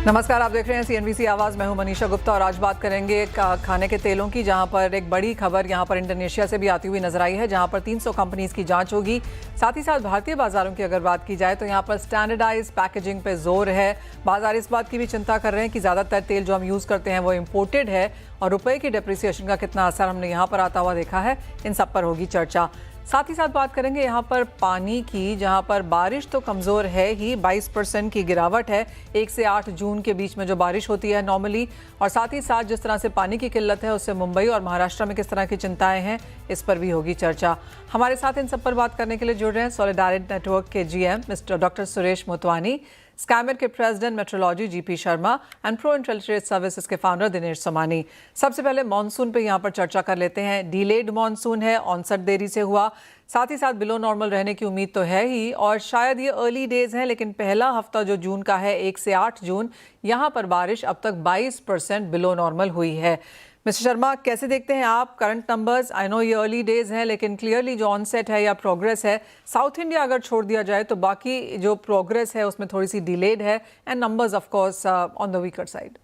नमस्कार, आप देख रहे हैं सीएनबीसी आवाज़। मैं हूं मनीषा गुप्ता और आज बात करेंगे खाने के तेलों की, जहां पर एक बड़ी खबर यहां पर इंडोनेशिया से भी आती हुई नजर आई है, जहां पर 300 कंपनीज की जांच होगी। साथ ही साथ भारतीय बाजारों की अगर बात की जाए तो यहां पर स्टैंडर्डाइज पैकेजिंग पे जोर है। बाजार इस बात की भी चिंता कर रहे हैं कि ज़्यादातर तेल जो हम यूज़ करते हैं वो इम्पोर्टेड है और रुपए की डिप्रिसिएशन का कितना असर हमने यहाँ पर आता हुआ देखा है। इन सब पर होगी चर्चा। साथ ही साथ बात करेंगे यहाँ पर पानी की, जहाँ पर बारिश तो कमज़ोर है ही, 22% की गिरावट है 1 से 8 जून के बीच में जो बारिश होती है नॉर्मली। और साथ ही साथ जिस तरह से पानी की किल्लत है उससे मुंबई और महाराष्ट्र में किस तरह की चिंताएं हैं, इस पर भी होगी चर्चा। हमारे साथ इन सब पर बात करने के लिए जुड़ रहे हैं सॉलिडारिटी नेटवर्क के GM mister doctor Suresh Motwani, स्कैमर के president meteorology GP Sharma and pro intelligence services के फाउंडर दिनेश सोमानी। सबसे पहले मॉनसून पे यहाँ पर चर्चा कर लेते हैं। डिलेड मॉनसून है, ऑनसेट देरी से हुआ, साथ ही साथ बिलो नॉर्मल रहने की उम्मीद तो है ही और शायद ये अर्ली डेज हैं, लेकिन पहला हफ्ता जो जून का है 1 से 8 जून, यहाँ पर बारिश अब तक 22% बिलो नॉर्मल हुई है। मिस्टर शर्मा, कैसे देखते हैं आप करंट नंबर्स? आई नो ये अर्ली डेज हैं, लेकिन क्लियरली जो ऑनसेट है या प्रोग्रेस है, साउथ इंडिया अगर छोड़ दिया जाए तो बाकी जो प्रोग्रेस है उसमें थोड़ी सी डिलेड है and numbers of course on the weaker side.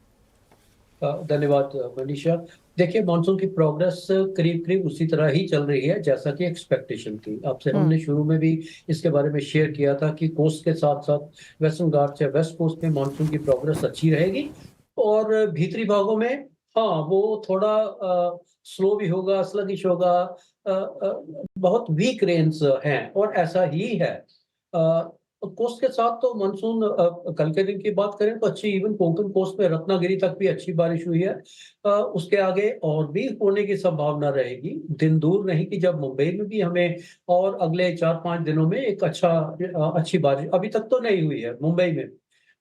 धन्यवाद मनीषा। देखिए, मानसून की प्रोग्रेस करीब करीब उसी तरह ही चल रही है जैसा कि एक्सपेक्टेशन थी। आपसे हमने शुरू में भी इसके बारे में शेयर किया था कि कोस्ट के साथ साथ वेस्टर्न घाट या वेस्ट कोस्ट में मानसून की प्रोग्रेस अच्छी रहेगी और भीतरी भागों में हाँ वो थोड़ा स्लो भी होगा, स्लगिश होगा। बहुत वीक रेन्स हैं और ऐसा ही है। कोस्ट के साथ तो मानसून कल के दिन की बात करें तो अच्छी, इवन कोंकण कोस्ट में रत्नागिरी तक भी अच्छी बारिश हुई है। उसके आगे और भी होने की संभावना रहेगी। दिन दूर नहीं कि जब मुंबई में भी हमें और अगले 4-5 दिनों में एक अच्छी बारिश, अभी तक तो नहीं हुई है मुंबई में,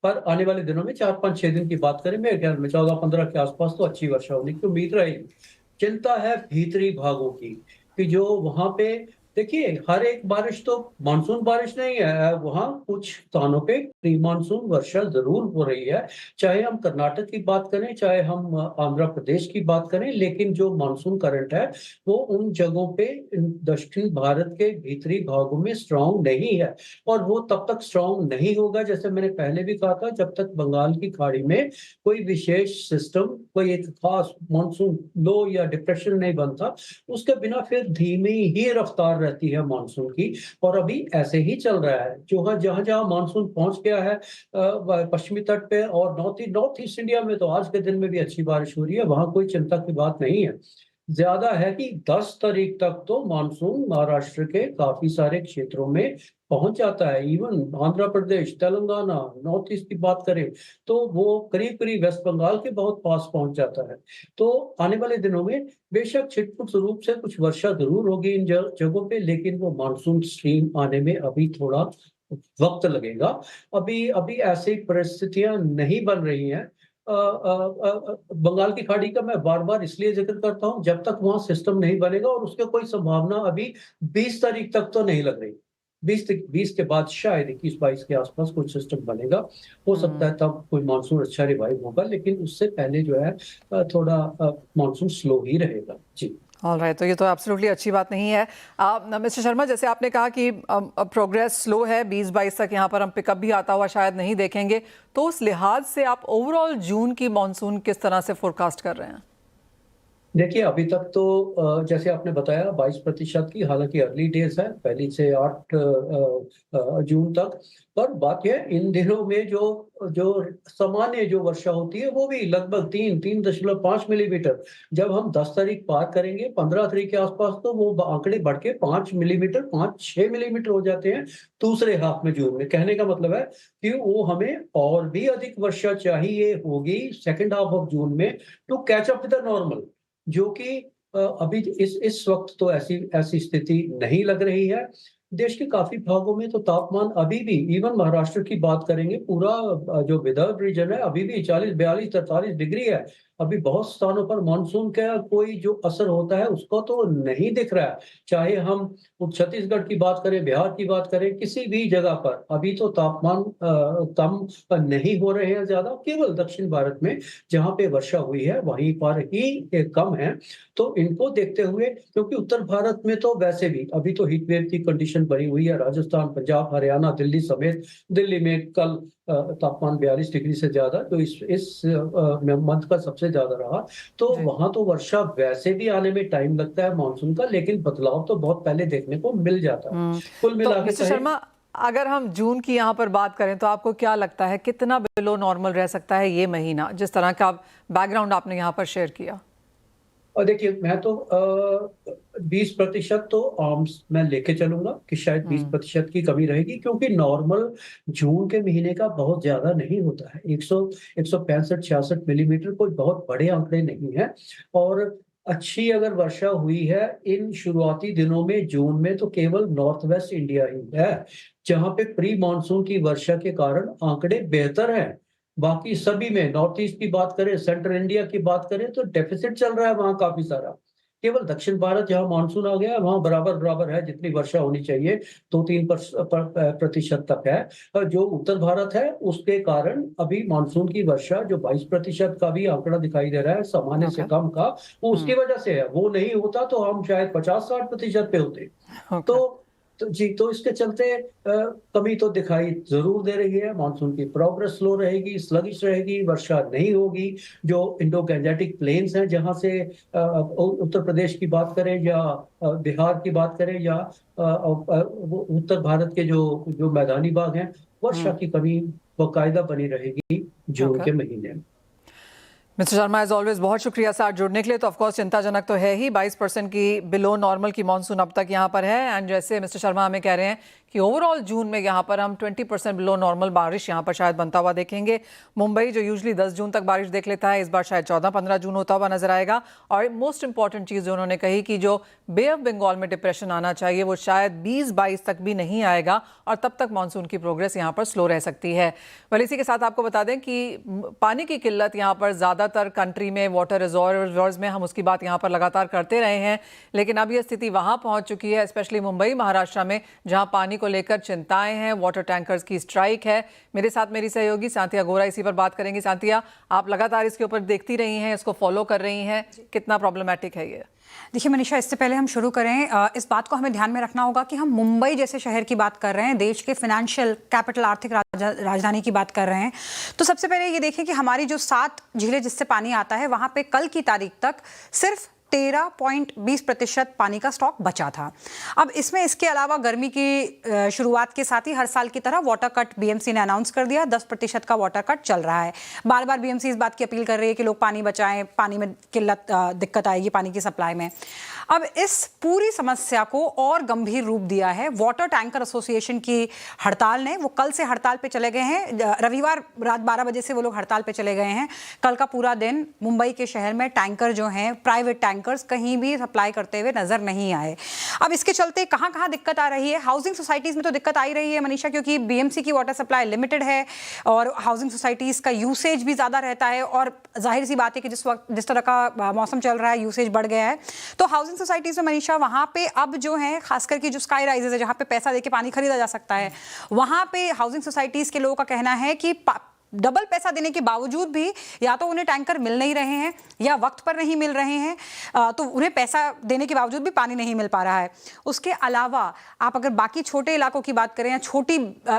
पर आने वाले दिनों में 4-5-6 दिन की बात करें, मेरे ख्याल में 14-15 के आसपास तो अच्छी वर्षा होने की उम्मीद रहेगी। चिंता है भीतरी भागों की कि जो वहां पे, देखिए, हर एक बारिश तो मानसून बारिश नहीं है। वहां कुछ स्थानों पे प्री मानसून वर्षा जरूर हो रही है, चाहे हम कर्नाटक की बात करें, चाहे हम आंध्र प्रदेश की बात करें, लेकिन जो मानसून करंट है वो उन जगहों पे दक्षिण भारत के भीतरी भागों में स्ट्रांग नहीं है। और वो तब तक स्ट्रांग नहीं होगा, जैसे मैंने पहले भी कहा था, जब तक बंगाल की खाड़ी में कोई विशेष सिस्टम, कोई एक खास मानसून लो या डिप्रेशन नहीं बनता, उसके बिना फिर धीमी ही रफ्तार रहती है मानसून की। और अभी ऐसे ही चल रहा है। जो जहां जहां मानसून पहुंच गया है पश्चिमी तट पे और नॉर्थ ईस्ट इंडिया में, तो आज के दिन में भी अच्छी बारिश हो रही है, वहां कोई चिंता की बात नहीं है। ज्यादा है कि 10 तारीख तक तो मानसून महाराष्ट्र के काफी सारे क्षेत्रों में पहुंच जाता है। Even Andhra Pradesh, Telangana, north east की बात करें तो वो करीब करीब वेस्ट बंगाल के बहुत पास पहुंच जाता है। तो आने वाले दिनों में बेशक छिटपुट रूप से कुछ वर्षा जरूर होगी इन जगहों पे, लेकिन वो मानसून स्ट्रीम आने में अभी थोड़ा वक्त लगेगा। अभी अभी ऐसी परिस्थितियां नहीं बन रही हैं। बंगाल की खाड़ी का मैं बार बार इसलिए जिक्र करता हूं, जब तक वहां सिस्टम नहीं बनेगा, और उसके कोई संभावना अभी 20 तारीख तक तो नहीं लग रही। 20 के बाद शायद 21-22 के आसपास कुछ सिस्टम बनेगा। हो सकता है तब कोई मानसून अच्छा रिवाइव होगा, लेकिन उससे पहले जो है थोड़ा मानसून स्लो ही रहेगा। जी। ऑलराइट, तो ये तो एब्सोल्युटली अच्छी बात नहीं है। मिस्टर शर्मा, जैसे आपने कहा कि प्रोग्रेस स्लो है, 20-22 तक यहाँ पर हम पिकअप भी आता हुआ शायद नहीं देखेंगे, तो उस लिहाज से आप ओवरऑल जून की मॉनसून किस तरह से फोरकास्ट कर रहे हैं? देखिए, अभी तक तो जैसे आपने बताया 22% की, हालांकि अर्ली डेज है, पहली से 8 जून तक। पर बात यह, इन दिनों में जो जो सामान्य जो वर्षा होती है वो भी लगभग 3.5 मिलीमीटर। जब हम 10 तारीख पार करेंगे, 15 तारीख के आसपास, तो वो आंकड़े बढ़ के 5 मिलीमीटर, 5-6 मिलीमीटर हो जाते हैं दूसरे हाफ में जून में। कहने का मतलब है कि वो हमें और भी अधिक वर्षा चाहिए होगी सेकेंड हाफ ऑफ जून में to catch up with the normal, जो कि अभी इस वक्त तो ऐसी स्थिति नहीं लग रही है। देश के काफी भागों में तो तापमान अभी भी, इवन महाराष्ट्र की बात करेंगे, पूरा जो विदर्भ रीजन है, अभी भी 40, 42, 43 डिग्री है। अभी बहुत स्थानों पर मानसून का कोई जो असर होता है उसको तो नहीं दिख रहा है। चाहे हम छत्तीसगढ़ की बात करें, बिहार की बात करें, किसी भी जगह पर अभी तो तापमान कम नहीं हो रहे हैं ज्यादा। केवल दक्षिण भारत में जहां पे वर्षा हुई है वहीं पर ही कम है। तो इनको देखते हुए, क्योंकि उत्तर भारत में तो वैसे भी अभी तो हीट वेव की कंडीशन बनी हुई है, राजस्थान, पंजाब, हरियाणा, दिल्ली समेत, दिल्ली में कल तापमान 42 डिग्री से ज्यादा, जो इस मंथ का सबसे ज्यादा रहा। तो जी। वहां तो वर्षा वैसे भी आने में टाइम लगता है मानसून का, लेकिन बदलाव तो बहुत पहले देखने को मिल जाता है। कुल तो मिला के मिस्टर कहें, शर्मा, अगर हम जून की यहाँ पर बात करें तो आपको क्या लगता है कितना बिलो नॉर्मल रह सकता है ये महीना, जिस तरह का बैकग्राउंड आपने यहाँ पर शेयर किया? और देखिए, मैं तो 20% तो आर्म्स मैं लेके चलूंगा कि शायद 20% की कमी रहेगी, क्योंकि नॉर्मल जून के महीने का बहुत ज्यादा नहीं होता है। 165-66 मिलीमीटर कोई बहुत बड़े आंकड़े नहीं है। और अच्छी अगर वर्षा हुई है इन शुरुआती दिनों में जून में, तो केवल नॉर्थ वेस्ट इंडिया ही है जहां पे प्री मानसून की वर्षा के कारण आंकड़े बेहतर हैं। बाकी सभी में, नॉर्थ ईस्ट की बात करें, सेंट्रल इंडिया की बात करें, तो डेफिसिट चल रहा है वहां काफी सारा। केवल दक्षिण भारत जहां मानसून आ गया है वहां बराबर बराबर है, जितनी वर्षा होनी चाहिए 2-3% तक है। और जो उत्तर भारत है उसके कारण अभी मानसून की वर्षा जो 22% का भी आंकड़ा दिखाई दे रहा है सामान्य से ओके। कम का, वो उसकी वजह से है। वो नहीं होता तो हम शायद 50-60% पे होते। ओके। तो जी, तो इसके चलते कमी तो दिखाई जरूर दे रही है। मानसून की प्रोग्रेस स्लो रहेगी, स्लगिश रहेगी, वर्षा नहीं होगी। जो इंडो गैंजेटिक प्लेन्स हैं, जहां से उत्तर प्रदेश की बात करें या बिहार की बात करें या उत्तर भारत के जो जो मैदानी भाग हैं, वर्षा की कमी बाकायदा बनी रहेगी जून ओके के महीने में। मिस्टर शर्मा, एज ऑलवेज बहुत शुक्रिया साथ जुड़ने के लिए। तो ऑफकोर्स चिंताजनक तो है ही, 22% की बिलो नॉर्मल की मानसून अब तक यहाँ पर है। एंड जैसे मिस्टर शर्मा हमें कह रहे हैं कि ओवरऑल जून में यहाँ पर हम 20% बिलो नॉर्मल बारिश यहाँ पर शायद बनता हुआ देखेंगे। मुंबई जो यूजुअली 10 जून तक बारिश देख लेता है, इस बार शायद 14-15 जून होता हुआ नजर आएगा। और मोस्ट इंपॉर्टेंट चीज़ जो उन्होंने कही कि जो बे ऑफ बंगाल में डिप्रेशन आना चाहिए वो शायद 20-22 तक भी नहीं आएगा, और तब तक मानसून की प्रोग्रेस यहाँ पर स्लो रह सकती है। वेल, इसी के साथ आपको बता दें कि पानी की किल्लत यहाँ पर ज़्यादातर कंट्री में, वाटर रिजर्वर्स में, हम उसकी बात यहाँ पर लगातार करते रहे हैं, लेकिन अब ये स्थिति वहाँ पहुँच चुकी है, स्पेशली मुंबई महाराष्ट्र में, जहाँ पानी को लेकर चिंताएं हैं। वाटर टैंकर्स की स्ट्राइक है। मेरे साथ मेरी सहयोगी सांतिया गोरा इसी पर बात करेंगी। सांतिया, आप लगातार इसके ऊपर देखती रही हैं, इसको फॉलो कर रही हैं, कितना प्रॉब्लमैटिक है ये? देखिए मनीषा, इससे पहले हम शुरू करें, इस बात को हमें ध्यान में रखना होगा कि हम मुंबई जैसे शहर की बात कर रहे हैं, देश के फाइनेंशियल कैपिटल, आर्थिक राजधानी की बात कर रहे हैं। तो सबसे पहले ये देखें कि हमारी जो 7 झीलें जिससे पानी आता है, वहां पे कल की तारीख तक सिर्फ 13.20% पानी का स्टॉक बचा था। अब इसमें इसके अलावा गर्मी की शुरुआत के साथ ही हर साल की तरह वाटर कट बीएमसी ने अनाउंस कर दिया। 10% का वाटर कट चल रहा है। बार बार बीएमसी इस बात की अपील कर रही है कि लोग पानी बचाएं, पानी में दिक्कत आएगी पानी की सप्लाई में। अब इस पूरी समस्या को और गंभीर रूप दिया है वाटर टैंकर एसोसिएशन की हड़ताल ने। वो कल से हड़ताल पे चले गए हैं। रविवार रात 12 बजे से वो लोग हड़ताल पे चले गए हैं। कल का पूरा दिन मुंबई के शहर में टैंकर जो हैं, प्राइवेट टैंकर्स, कहीं भी सप्लाई करते हुए नजर नहीं आए। अब इसके चलते कहां कहां दिक्कत आ रही है? हाउसिंग सोसाइटीज में तो दिक्कत आ ही रही है मनीषा, क्योंकि बीएमसी की वाटर सप्लाई लिमिटेड है और हाउसिंग सोसाइटीज का यूसेज भी ज्यादा रहता है। और जाहिर सी बात है कि जिस तरह का मौसम चल रहा है, यूसेज बढ़ गया है। तो हाउसिंग सोसाइटीज में मनीषा, वहां पे अब जो है खासकर की जो स्काई राइजेस है, जहां पे पैसा देके पानी खरीदा जा सकता है, वहां पे हाउसिंग सोसाइटीज के लोगों का कहना है कि डबल पैसा देने के बावजूद भी या तो उन्हें टैंकर मिल नहीं रहे हैं या वक्त पर नहीं मिल रहे हैं। तो उन्हें पैसा देने के बावजूद भी पानी नहीं मिल पा रहा है। उसके अलावा आप अगर बाकी छोटे इलाकों की बात करें या छोटी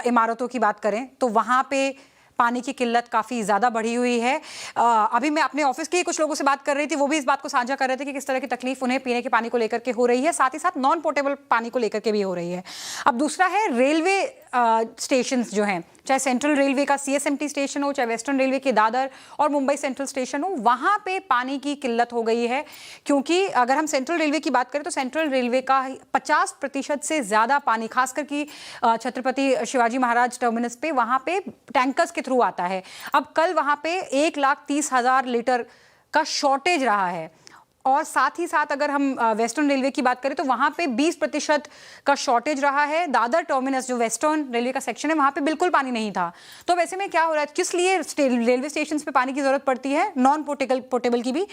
इमारतों की बात करें, तो वहां पे पानी की किल्लत काफ़ी ज़्यादा बढ़ी हुई है। अभी मैं अपने ऑफिस के कुछ लोगों से बात कर रही थी, वो भी इस बात को साझा कर रहे थे कि किस तरह की तकलीफ उन्हें पीने के पानी को लेकर के हो रही है, साथ ही साथ नॉन पोर्टेबल पानी को लेकर के भी हो रही है। अब दूसरा है रेलवे स्टेशंस जो हैं, चाहे सेंट्रल रेलवे का सीएसएमटी स्टेशन हो, चाहे वेस्टर्न रेलवे के दादर और मुंबई सेंट्रल स्टेशन हो, वहां पे पानी की किल्लत हो गई है। क्योंकि अगर हम सेंट्रल रेलवे की बात करें तो सेंट्रल रेलवे का 50% से ज्यादा पानी, खासकर की छत्रपति शिवाजी महाराज टर्मिनस पे, वहां पे टैंकर्स के थ्रू आता है। अब कल वहां पे 1,30,000 लीटर का शॉर्टेज रहा है। और साथ ही साथ अगर हम वेस्टर्न रेलवे की बात करें तो वहां पे 20% का शॉर्टेज रहा है। दादर टर्मिनस जो वेस्टर्न रेलवे का सेक्शन है, वहां पे बिल्कुल पानी नहीं था। तो वैसे में क्या हो रहा है, किस लिए रेलवे स्टेशन पे पानी की जरूरत पड़ती है? नॉन पोर्टेबल की भी,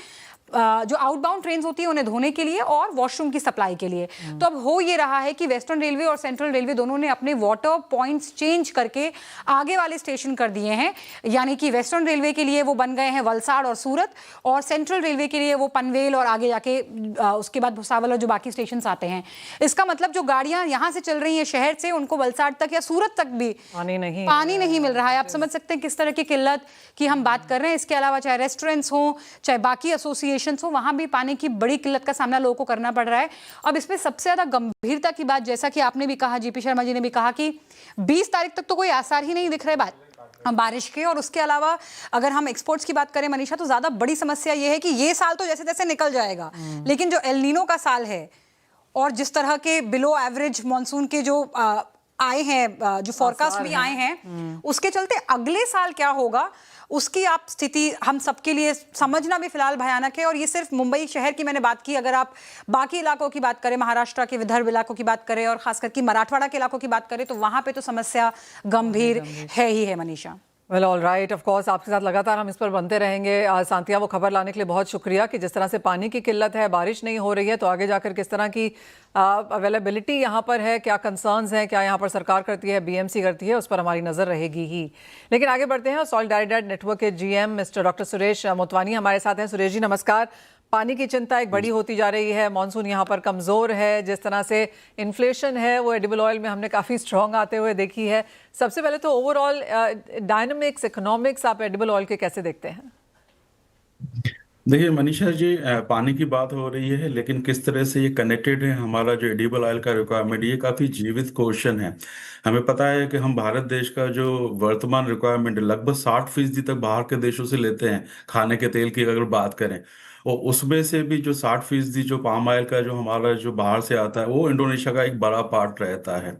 जो आउटबाउंड ट्रेन होती है उन्हें धोने के लिए और वॉशरूम की सप्लाई के लिए। तो अब हो ये रहा है कि वेस्टर्न रेलवे और सेंट्रल रेलवे दोनों ने अपने वाटर पॉइंट्स चेंज करके आगे वाले स्टेशन कर दिए हैं। यानी कि वेस्टर्न रेलवे के लिए वो बन गए हैं वलसाड़ और सूरत, और सेंट्रल रेलवे के लिए वो पनवेल और और आगे जाके उसके बाद भुसावल और जो बाकी स्टेशन आते हैं। इसका मतलब जो गाड़ियां यहाँ से चल रही हैं शहर से, उनको वलसाड़ तक या सूरत तक भी पानी नहीं मिल रहा है। आप समझ सकते हैं किस तरह की किल्लत की हम बात कर रहे हैं। इसके अलावा चाहे रेस्टोरेंट्स हो, चाहे बाकी एसोसिएशंस हो, वहां भी पानी की बड़ी किल्लत का सामना लोगों को करना पड़ रहा है। अब इसमें सबसे ज्यादा गंभीरता की बात, जैसा कि आपने भी कहा, जीपी शर्मा जी ने भी कहा कि 20 तारीख तक तो कोई आसार ही नहीं दिख रहे बारिश के। और उसके अलावा अगर हम एक्सपोर्ट्स की बात करें मनीषा, तो ज्यादा बड़ी समस्या ये है कि ये साल तो जैसे तैसे निकल जाएगा, लेकिन जो एल नीनो का साल है और जिस तरह के बिलो एवरेज मॉनसून के जो आए हैं, जो फोरकास्ट भी आए हैं, उसके चलते अगले साल क्या होगा उसकी आप स्थिति हम सबके लिए समझना भी फिलहाल भयानक है। और ये सिर्फ मुंबई शहर की मैंने बात की, अगर आप बाकी इलाकों की बात करें, महाराष्ट्र के विदर्भ इलाकों की बात करें और खासकर की मराठवाड़ा के इलाकों की बात करें, तो वहां पे तो समस्या गंभीर है ही है Manisha. Well all right, of course आपके साथ लगातार हम इस पर बनते रहेंगे। सांतिया, वो खबर लाने के लिए बहुत शुक्रिया कि जिस तरह से पानी की किल्लत है, बारिश नहीं हो रही है, तो आगे जाकर किस तरह की अवेलेबिलिटी यहाँ पर है, क्या कंसर्न्स हैं, क्या यहाँ पर सरकार करती है, बीएमसी करती है, उस पर हमारी नज़र रहेगी ही। लेकिन आगे बढ़ते हैं। सॉलिडारिटी नेटवर्क के GM mister doctor Suresh Motwani हमारे साथ हैं। सुरेश जी नमस्कार। पानी की चिंता एक बड़ी होती जा रही है, मानसून यहाँ पर कमज़ोर है, जिस तरह से इन्फ्लेशन है वो एडिबल ऑयल में हमने काफ़ी स्ट्रॉन्ग आते हुए देखी है। सबसे पहले तो ओवरऑल डायनामिक्स, इकोनॉमिक्स आप एडिबल ऑयल के कैसे देखते हैं? देखिए मनीषा जी, पानी की बात हो रही है, लेकिन किस तरह से ये कनेक्टेड है हमारा जो एडिबल ऑयल का रिक्वायरमेंट, ये काफ़ी जीवित क्वेश्चन है। हमें पता है कि हम भारत देश का जो वर्तमान रिक्वायरमेंट लगभग 60% तक बाहर के देशों से लेते हैं, खाने के तेल की अगर बात करें। और उसमें से भी जो 60% जो पाम ऑयल का जो हमारा जो बाहर से आता है, वो इंडोनेशिया का एक बड़ा पार्ट रहता है।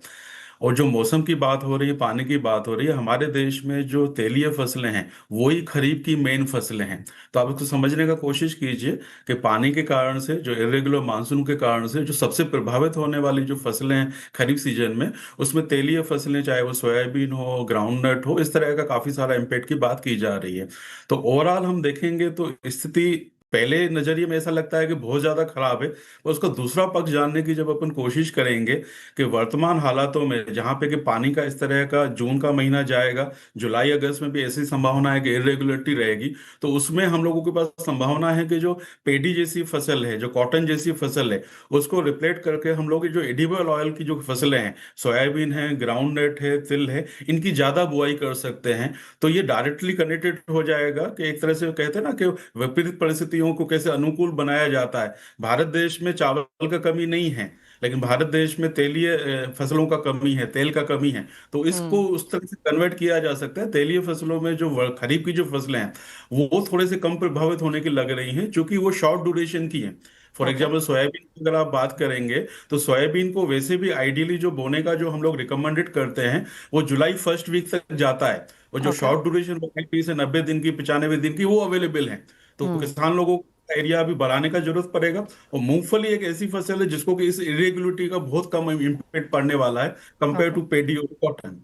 और जो मौसम की बात हो रही है, पानी की बात हो रही है, हमारे देश में जो तेलीय फसलें हैं वही खरीफ की मेन फसलें हैं। तो आप इसको समझने का कोशिश कीजिए कि पानी के कारण से, जो इरेगुलर मानसून के कारण से जो सबसे प्रभावित होने वाली जो फसलें हैं खरीफ सीजन में, उसमें तेलीय फसलें, चाहे वो सोयाबीन हो, ग्राउंडनट हो, इस तरह का काफी सारा इम्पैक्ट की बात की जा रही है। तो ओवरऑल हम देखेंगे तो स्थिति पहले नजरिए में ऐसा लगता है कि बहुत ज्यादा खराब है, और उसका दूसरा पक्ष जानने की जब अपन कोशिश करेंगे कि वर्तमान हालातों में जहां पे कि पानी का इस तरह का जून का महीना जाएगा, जुलाई अगस्त में भी ऐसी संभावना है कि इरेगुलरिटी रहेगी, तो उसमें हम लोगों के पास संभावना है कि जो पेडी जैसी फसल है, जो कॉटन जैसी फसल है, उसको रिप्लेट करके हम लोग जो एडिबल ऑयल की जो फसलें हैं, सोयाबीन है, ग्राउंडनट है, तिल है, इनकी ज्यादा बुआई कर सकते हैं। तो ये डायरेक्टली कनेक्टेड हो जाएगा कि एक तरह से कहते हैं ना कि विपरीत परिस्थितियों को कैसे अनुकूल बनाया जाता है। भारत देश में चावल का कमी नहीं है, लेकिन भारत देश में तेलीय फसलों का कमी है, तेल का कमी है। तो इसको उस तरह से कन्वर्ट किया जा सकता है। तेलीय फसलों में जो खरीफ की जो फसलें हैं वो थोड़े से कम प्रभावित होने की लग रही हैं, क्योंकि वो शॉर्ट ड्यूरेशन की है। फॉर एग्जाम्पल सोयाबीन की अगर आप बात करेंगे, तो सोयाबीन को वैसे भी आइडियली जो बोने का जो हम लोग रिकमेंडेड करते हैं वो जुलाई फर्स्ट वीक तक जाता है, और जो शॉर्ट ड्यूरेशन 30 से 90 दिन की, 95 दिन की, वो अवेलेबल है। तो किसान लोगों को एरिया अभी बढ़ाने का जरूरत पड़ेगा। और मूंगफली एक ऐसी फसल है जिसको कि इस इरेगुलरिटी का बहुत कम इम्पैक्ट पड़ने वाला है कंपेयर टू पेडी और कॉटन।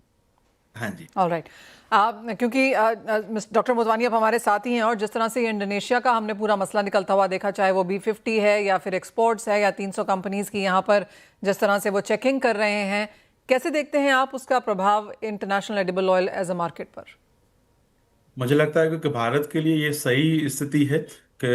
हाँ जी, ऑलराइट। क्योंकि डॉक्टर मोतवानी अब हमारे साथ ही हैं, और जिस तरह से इंडोनेशिया का हमने पूरा मसला निकलता हुआ देखा, चाहे वो B50 है या फिर एक्सपोर्ट्स है या 300 कंपनीज की यहाँ पर जिस तरह से वो चेकिंग कर रहे हैं, कैसे देखते हैं आप उसका प्रभाव international edible oil as a market पर? मुझे लगता है कि भारत के लिए ये सही स्थिति है कि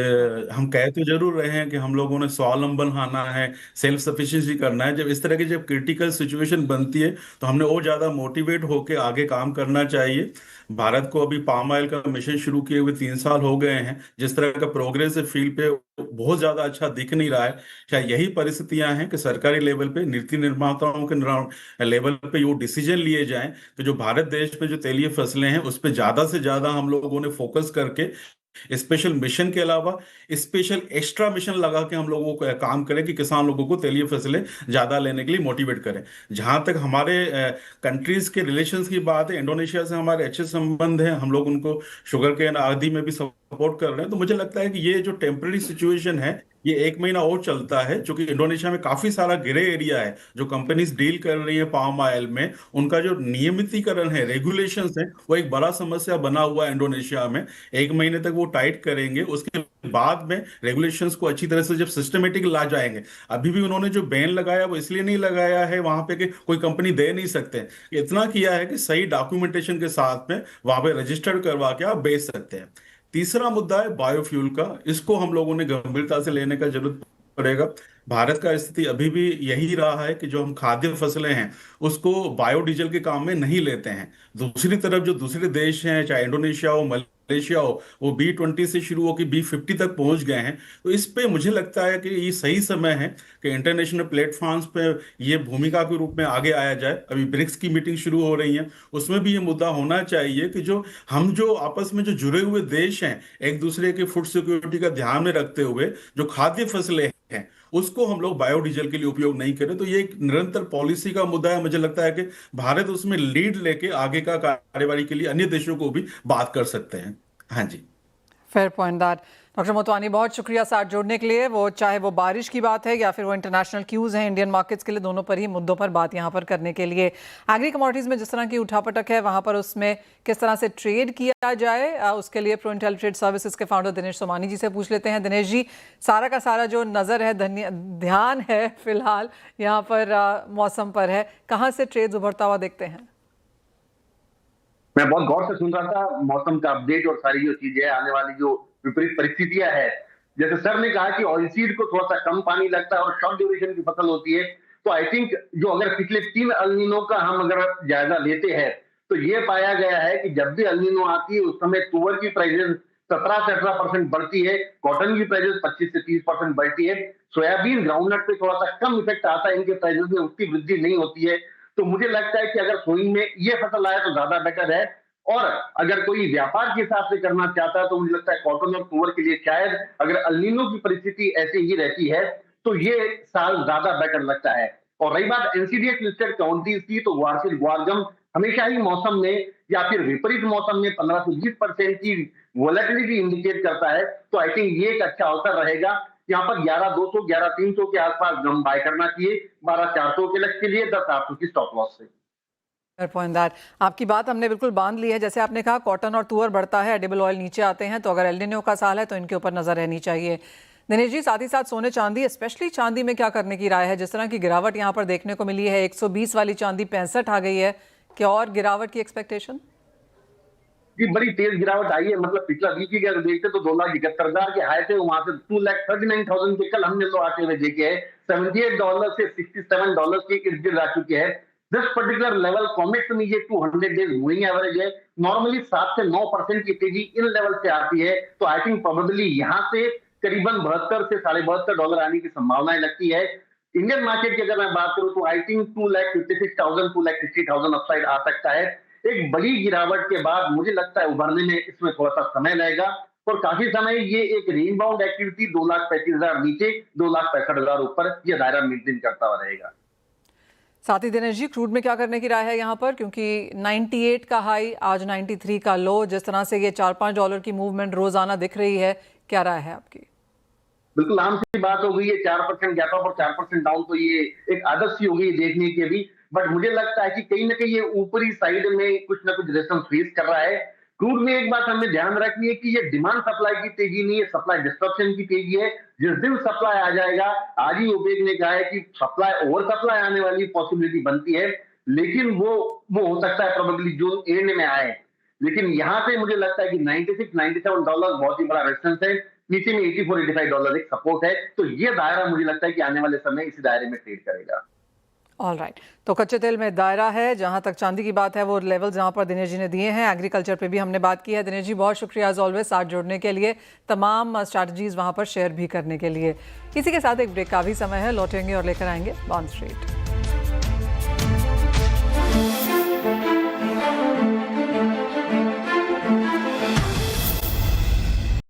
हम कह तो जरूर रहे हैं कि हम लोगों ने स्वावलंबन आना है, सेल्फ सफिशिएंसी करना है। जब इस तरह की जब क्रिटिकल सिचुएशन बनती है तो हमने और ज्यादा मोटिवेट होकर आगे काम करना चाहिए। भारत को अभी पाम ऑयल का मिशन शुरू किए हुए 3 साल हो गए हैं। जिस तरह का प्रोग्रेस है फील्ड पे बहुत ज्यादा अच्छा दिख नहीं रहा है। शायद यही परिस्थितियां हैं कि सरकारी लेवल पे, नीति निर्माताओं के लेवल पे ये डिसीजन लिए जाएं कि जो भारत देश में जो तेलीय फसलें हैं उस पर ज्यादा से ज्यादा हम लोगों ने फोकस करके स्पेशल मिशन के अलावा स्पेशल एक्स्ट्रा मिशन लगा के हम लोगों को काम करें कि किसान लोगों को तेलीय फसलें ज्यादा लेने के लिए मोटिवेट करें। जहां तक हमारे कंट्रीज के रिलेशंस की बात है, इंडोनेशिया से हमारे अच्छे संबंध हैं, हम लोग उनको शुगर केन आदि में भी सपोर्ट कर रहे हैं। तो मुझे लगता है कि ये जो टेम्पररी सिचुएशन है ये 1 महीना और चलता है, क्योंकि इंडोनेशिया में काफी सारा ग्रे एरिया है। जो कंपनीज डील कर रही है पाम ऑयल में, उनका जो नियमितीकरण है, रेगुलेशंस है, वो एक बड़ा समस्या बना हुआ है इंडोनेशिया में। 1 महीने तक वो टाइट करेंगे, उसके बाद में रेगुलेशंस को अच्छी तरह से जब सिस्टमेटिक ला जाएंगे। अभी भी उन्होंने जो बैन लगाया वो इसलिए नहीं लगाया है वहां पे कि कोई कंपनी दे नहीं सकते, इतना किया है कि सही डॉक्यूमेंटेशन के साथ में वहां पे रजिस्टर्ड करवा के आप बेच सकते हैं। तीसरा मुद्दा है बायोफ्यूल का, इसको हम लोगों ने गंभीरता से लेने का जरूरत पड़ेगा। भारत का स्थिति अभी भी यही रहा है कि जो हम खाद्य फसलें हैं उसको बायोडीजल के काम में नहीं लेते हैं। दूसरी तरफ जो दूसरे देश हैं, चाहे इंडोनेशिया हो, मलेशिया हो, वो B20 से शुरू होकर B50 तक पहुंच गए हैं। तो इस पे मुझे लगता है कि ये सही समय है कि इंटरनेशनल प्लेटफॉर्म्स पे ये भूमिका के रूप में आगे आया जाए। अभी ब्रिक्स की मीटिंग शुरू हो रही है, उसमें भी ये मुद्दा होना चाहिए कि जो आपस में जो जुड़े हुए देश हैं, एक दूसरे के फूड सिक्योरिटी का ध्यान में रखते हुए जो खाद्य फसलें हैं उसको हम लोग बायोडीजल के लिए उपयोग नहीं करें। तो ये एक निरंतर पॉलिसी का मुद्दा है। मुझे लगता है कि भारत उसमें लीड लेके आगे का कार्यवाही के लिए अन्य देशों को भी बात कर सकते हैं। हाँ जी, fair point that. Doctor Motwani, बहुत शुक्रिया साथ जोड़ने के लिए। वो चाहे वो बारिश की बात है या फिर वो इंटरनेशनल क्यूज़ हैं इंडियन मार्केट्स के लिए, दोनों पर ही मुद्दों पर बात यहाँ पर करने के लिए। एग्री कमोडिटीज़ में जिस तरह की उठापटक है वहाँ पर उसमें किस तरह से ट्रेड किया जाए, उसके लिए प्रोइंटेल ट्रेड सर्विसेज के फाउंडर दिनेश सोमानी जी से पूछ लेते हैं। दिनेश जी, सारा का सारा जो नज़र है, ध्यान है फिलहाल यहाँ पर मौसम पर है, कहाँ से ट्रेड उभरता हुआ देखते हैं? मैं बहुत गौर से सुन रहा था मौसम का अपडेट और सारी जो चीजें आने वाली जो विपरीत परिस्थितियां है। जैसे सर ने कहा कि ऑयलसीड को थोड़ा सा कम पानी लगता है और शॉर्ट ड्यूरेशन की फसल होती है, तो आई थिंक जो अगर पिछले 3 अल्नीनो का हम अगर जायजा लेते हैं तो ये पाया गया है कि जब भी अल्नीनो आती है उस समय तुअर की प्राइसेस 17 से 18% बढ़ती है, कॉटन की प्राइसेस 25 से 30% बढ़ती है, सोयाबीन ग्राउंडनट पे थोड़ा सा कम इफेक्ट आता है, इनके प्राइसेस में उतनी वृद्धि नहीं होती है। तो मुझे लगता है कि अगर सोइंग में ये फसल आए तो ज्यादा बेटर है। और अगर कोई व्यापार के हिसाब से करना चाहता है तो मुझे लगता है कॉटन और तुअर के लिए शायद अगर अल्नीनो की परिस्थिति ऐसी ही रहती है तो ये साल ज्यादा बेटर लगता है। और रही बात एनसीडीएक्स लिस्टेड काउंटीज की, तो वार्षिक वारगम हमेशा ही मौसम में या फिर विपरीत मौसम में 15 से 20% की वोलेटिलिटी इंडिकेट करता है। तो आई थिंक ये एक अच्छा अवसर रहेगा। यहाँ पर 11,200 11,300 के आसपास गम बाय करना चाहिए, 12,400 के लक्ष्य के लिए 10,800 की स्टॉप लॉस से। Fair point that. आपकी बात हमने बिल्कुल बांध ली है। जैसे आपने कहा कॉटन और तुअर बढ़ता है, एडिबल ऑयल नीचे आते हैं, तो अगर एल निनो का साल है तो इनके ऊपर नजर रहनी चाहिए। दिनेश जी, साथ ही साथ सोने चांदी, स्पेशली चांदी में क्या करने की राय है? जिस तरह की गिरावट यहाँ पर देखने को मिली है, 120 वाली चांदी 65 आ गई है, क्या और गिरावट की एक्सपेक्टेशन? जी, बड़ी तेज गिरावट आई है। मतलब पिछला वीक की अगर देखते तो 2,71,000 के हाई थे, वहां से 2,39,000 के कल हमने तो आते हुए देखे हैं, $78 से $67 के इर्द गिर्द आ चुके हैं। दिस पर्टिकुलर लेवल कॉमेट में ये 200 डेज मूविंग एवरेज है। नॉर्मली 7 से 9% की तेजी इन लेवल से आती है। तो आई थिंक प्रोबेबली यहाँ से करीबन 72 से $72 आने की संभावनाएं लगती है। इंडियन मार्केट की अगर मैं बात करूं तो आई थिंक 2,56,000 2,60,000 अपसाइड आ सकता है। एक बड़ी गिरावट के बाद मुझे लगता है उभरने में इसमें थोड़ा सा समय लगेगा और काफी समय ये एक रीबाउंड एक्टिविटी 2,35,000 नीचे 2,65,000 ऊपर ये दायरा मेंटेन करता हुआ रहेगा। साथ ही दिनेश जी, क्रूड में क्या करने की राय है यहाँ पर? क्योंकि 98 का हाई, आज 93 का लो, जिस तरह से ये $4-5 की मूवमेंट रोजाना दिख रही है, क्या राय है आपकी? बिल्कुल आम सी बात हो गई है। 4% गैप अप और 4% डाउन, तो ये एक आदत सी हो गई देखने की अभी। बट मुझे लगता है कि कहीं ना कहीं ये ऊपरी साइड में कुछ ना कुछ रेजिस्टेंस फेस कर रहा है। क्रूड में एक बात हमें ध्यान रखनी है कि ये डिमांड सप्लाई की तेजी नहीं है, सप्लाई डिस्ट्रप्शन की तेजी है। जिस दिन सप्लाई आ जाएगा, आज ही ओपेक ने कहा है कि सप्लाई ओवर सप्लाई आने वाली पॉसिबिलिटी बनती है, लेकिन वो हो सकता है प्रोबेबली जून एंड में आए। लेकिन यहाँ से मुझे लगता है कि $96-97 बहुत ही बड़ा रेजिस्टेंस है, नीचे में $84-85 एक सपोर्ट है। तो ये दायरा मुझे लगता है कि आने वाले समय इसी दायरे में ट्रेड करेगा। ऑल राइट, तो कच्चे तेल में दायरा है। जहां तक चांदी की बात है, वो लेवल जहां पर दिनेश जी ने दिए हैं। एग्रीकल्चर पे भी हमने बात की है। दिनेश जी, बहुत शुक्रिया एज ऑलवेज साथ जोड़ने के लिए, तमाम स्ट्रैटेजीज वहां पर शेयर भी करने के लिए। इसी के साथ एक ब्रेक का भी समय है, लौटेंगे और लेकर आएंगे बॉन्ड स्ट्रीट।